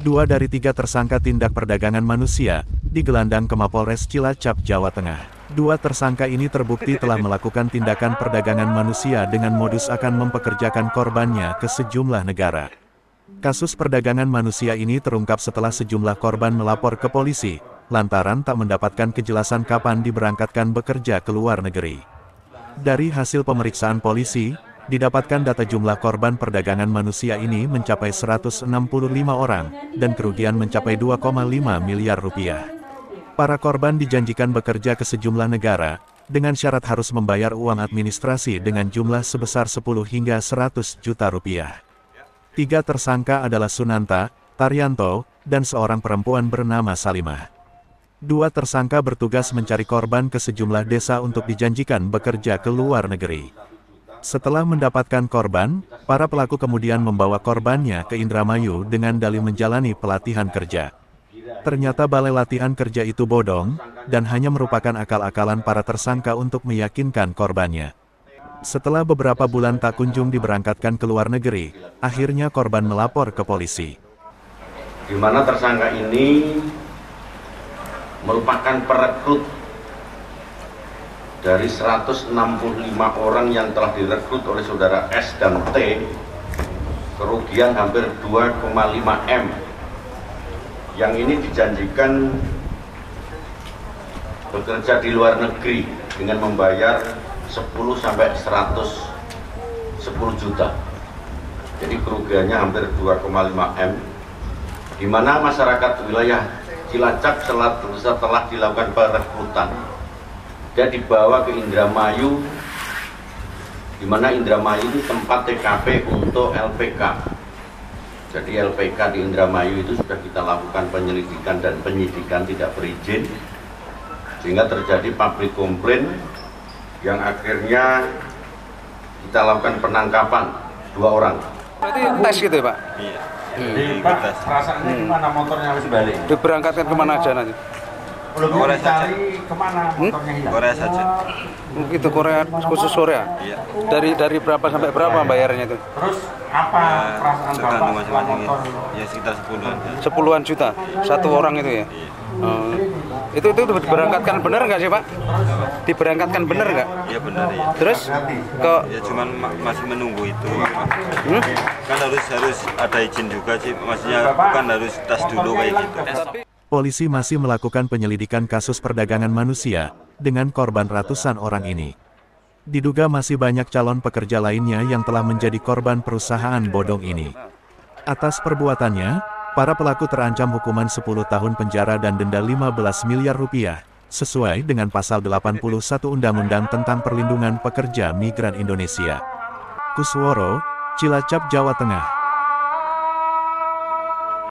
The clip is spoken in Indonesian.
2 dari 3 tersangka tindak perdagangan manusia digelandang ke Mapolres Cilacap, Jawa Tengah. 2 tersangka ini terbukti telah melakukan tindakan perdagangan manusia dengan modus akan mempekerjakan korbannya ke sejumlah negara. Kasus perdagangan manusia ini terungkap setelah sejumlah korban melapor ke polisi, lantaran tak mendapatkan kejelasan kapan diberangkatkan bekerja ke luar negeri. Dari hasil pemeriksaan polisi, didapatkan data jumlah korban perdagangan manusia ini mencapai 165 orang, dan kerugian mencapai 2,5 miliar rupiah. Para korban dijanjikan bekerja ke sejumlah negara, dengan syarat harus membayar uang administrasi dengan jumlah sebesar 10 hingga 100 juta rupiah. 3 tersangka adalah Sunanta, Taryanto, dan seorang perempuan bernama Salimah. 2 tersangka bertugas mencari korban ke sejumlah desa untuk dijanjikan bekerja ke luar negeri. Setelah mendapatkan korban, para pelaku kemudian membawa korbannya ke Indramayu dengan dalih menjalani pelatihan kerja. Ternyata balai latihan kerja itu bodong, dan hanya merupakan akal-akalan para tersangka untuk meyakinkan korbannya. Setelah beberapa bulan tak kunjung diberangkatkan ke luar negeri, akhirnya korban melapor ke polisi. Di mana tersangka ini merupakan perekrut dari 165 orang yang telah direkrut oleh saudara S dan T, kerugian hampir 2,5 M. Yang ini dijanjikan bekerja di luar negeri dengan membayar 10 sampai 110 juta. Jadi kerugiannya hampir 2,5 M. Di mana masyarakat wilayah Cilacap setelah dilakukan perekrutan, dia dibawa ke Indramayu, di mana Indramayu itu tempat TKP untuk LPK. Jadi LPK di Indramayu itu sudah kita lakukan penyelidikan dan penyidikan tidak berizin, sehingga terjadi public complaint yang akhirnya kita lakukan penangkapan 2 orang. Berarti tes gitu ya Pak? Iya. Jadi Pak, perasaannya gimana motornya harus balik? Diberangkatkan kemana aja nanti? Belum dicari kemana motornya hilang? Korea saja. Itu Korea, khusus Korea? Iya. Dari berapa sampai berapa bayarnya itu? Terus apa perasaan Tergantung Bapak setelah masing-masing motor? ya sekitar 10-an. 10-an juta? Satu orang itu ya? Itu diberangkatkan benar nggak sih Pak? Diberangkatkan benar nggak? Iya benar ya. Terus ke Ya cuman masih menunggu itu. Kan harus ada izin juga sih, maksudnya bukan harus tes dulu kayak gitu. Polisi masih melakukan penyelidikan kasus perdagangan manusia dengan korban ratusan orang ini. Diduga masih banyak calon pekerja lainnya yang telah menjadi korban perusahaan bodong ini. Atas perbuatannya, para pelaku terancam hukuman 10 tahun penjara dan denda 15 miliar rupiah, sesuai dengan pasal 81 Undang-Undang tentang Perlindungan Pekerja Migran Indonesia. Kusworo, Cilacap, Jawa Tengah.